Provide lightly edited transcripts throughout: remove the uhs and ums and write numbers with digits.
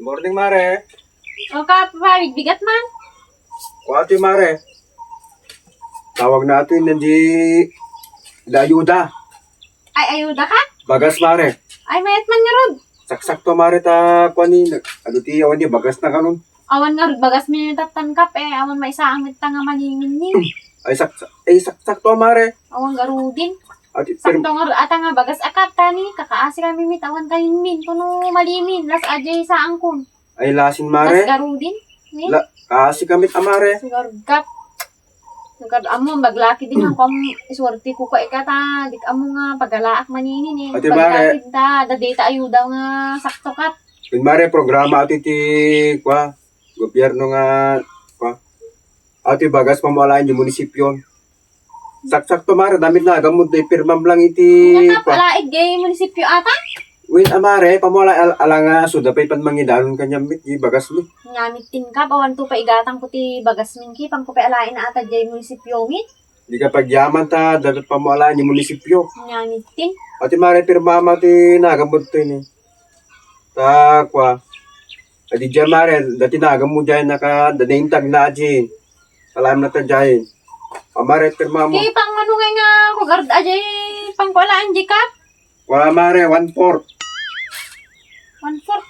Morning, Mare. O ka, bigat man. Kuwati, Mare. Tawag natin na di ayuda. Ay, ayuda ka? Bagas, Mare. Ay, mayat man nga rod. Saksak to, Mare, ta kuanin. Ano ti, awan di, bagas na kanon. Awan nga rod, bagas mo yung tatangkap awan may saangit ta nga maningin ni. Saksak to, Mare. Awan nga rodin. At Sakto nga rod, ata nga bagas akap tani. Kakaasi kami mit, awan kanin min. Kuno malimin, las ajay saang kun. ay lasin, Las Mare. garudin. Ni? Kasi kamit, Mare. Sugar kap. Sugar amo, baglaki din ako. Iswerte ko ka ikata. Dik amo nga pagalaak maninin Ate, Mare. Baglaki da data ayuda nga sakto kap. Yun, Mare, programa ati ti, gobyerno nga, ati bagas pamalaan yung munisipyo. Saksak to, Mare, damit na, gamot na, pirmam lang iti, Nga palaig gay munisipyo ata. Win, Mare, pamala alanga, so dapay pan mangidanon kanyang mit, di bagas mit. Nyamit tin ka, bawan to pa igatang ko ti bagas min ki, pang ko pa alain na ata jay munisipyo mit. Di ka pagyaman ta, dapat pamalaan yung munisipyo. Nyamit tin. Ati Mare, pirmama ti nagamot to ini. Adi dyan, Mare, dati nagamot dyan, danaintag na dyan. Alam na ta dyan. Mare, pirmama. Ki, pang ano nga ko guard ajay, pang ko alain jay ka. Mare, 1/4. 1/4.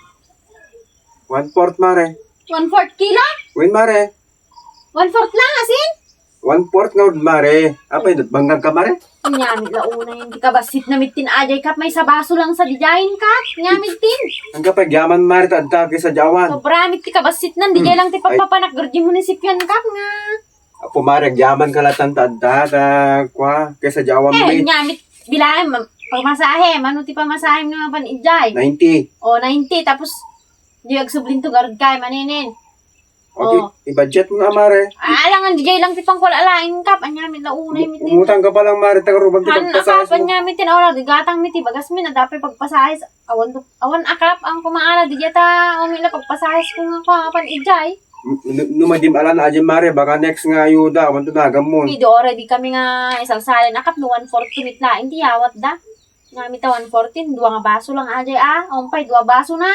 1/4, Mare. 1/4 kilo? Win, Mare. 1/4 lang asin? 1/4 nga, Mare. Apay, banggag ka, Mare? Nyamit la una yun. Di ka basit na mitin ajay kap, may sabaso lang sa dijayin ka. Nyamit tin. Ang kapag yaman, Mare, tadtagi sa jawan. Sobra mit ti ka basit nan, dijay lang ti pagpapanak gardi munisipyan kap nga. Apo, Mare, yaman ka latan tadtada, kaysa jawan mit. Nyamit, bilahin, pagmasahe, mano ti pamasahe nga pan ijay. 90. O, 90, tapos, di agsublin to garod kay maninin. Okay, Oh. i-budget mo nga, Mare. Alangan, dijay lang ti pangkulalain kap, anyamit la unay mitin. Umutang ka pa lang, Mare, tagarubang ti Han pagpasas akap, mo. anyamit tin, awala, digatang miti, bagas min, adapay pagpasahis. Awan akap, ang kumaala, dijay ta, umila pagpasahis ko nga pan ijay. Numadim alan na Mare, baka next nga ayuda, wanto na gamon. Video already kami nga isalsalin akap, no 1/4 tumitlain ti yawat da. Ngamit ta 1/14, dua nga baso lang ajay umpay, 2 baso na.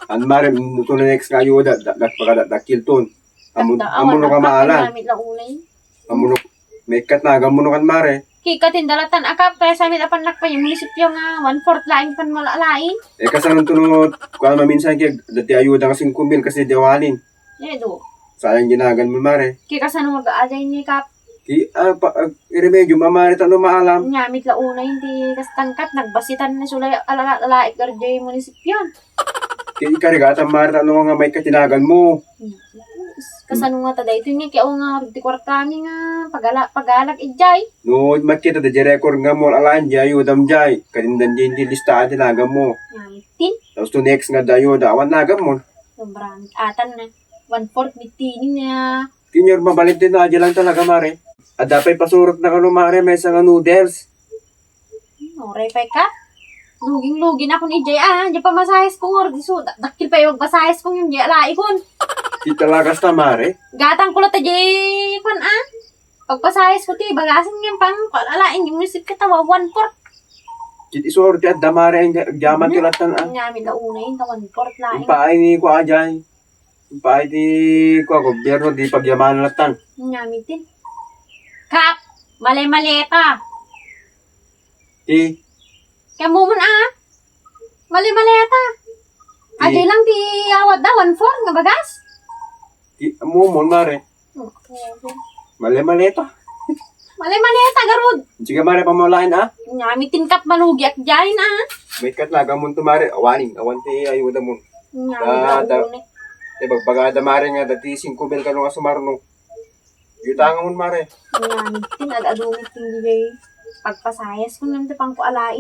An Mare, nuto na next nga ayuda, baka dakil ton. Amuno ka maalan. Ngamit lang unay. Amuno, may kat na, gamuno kan Mare. Kikatin dalatan akap, kaya sa amin apan nakpa yung munisipyo nga 1/4 laing pan malalain. Kasanong tunod, kung maminsan kaya, dati ayuda kasing kumbil kasi diwalin. Yedo. Sayang ginagan mo, Mare. Kikasan mo mag-aajay ni kap. I-remedyo, Mare, tanong maalam. Ngamit la unay, hindi kastangkat, nagbasitan na sulay alalaik garjay munisipyon. Kaya ikarigatan, Mare, tanong nga may katinagan mo. Kasano nga tada ito nga kaya nga di kwartami nga pagalag ijay. No, makita da record nga mo alan di ayudam jay. Kanindan di hindi listahan tinagam mo. Ngamit Tapos to next nga dayo awan nagam mo. sobrang atan na 1/4 mitinin na. Kinyor mabalit din na lang talaga, Mare. At dapat pasurot na kano, Mare, may isang noodles. Oray pa ka. Luging-lugin ako ni Jay di pa masahis ko ngor diso. Dakil pa yung pasahis ko yung Jay alai kon. Di talaga sta, Mare. Gatang ko ta Jay kon pagpasahis ko ti bagasin yung pang alain yung munisip kita 1/4. Kit isurot at damare ang gaman tilatan Ngamit la unay ta 1/4 laing. Paay ni ko ajay. Paay di ko gobyerno di pagyaman latan. Ngamitin. Kap, mali-maleta. Di Kamu mun mali-maleta. Ajay lang ti awat da 1/4 nga bagas. mo mo, Mare. Mali-mali to. Mali-maleta garud. Sige, Mare, pamulain Ngamitin kap malugi at jayin May kat na gamon to, Mare. Awaning, awan ti ayuda mo. Ngamit la unay. Bagbagada, Mare, nga dati 5,000 ka nga sumarno. Yutangan mo, Mare. Ngamitin ad adumit hindi jay pagpasayas kung nante pang ko alain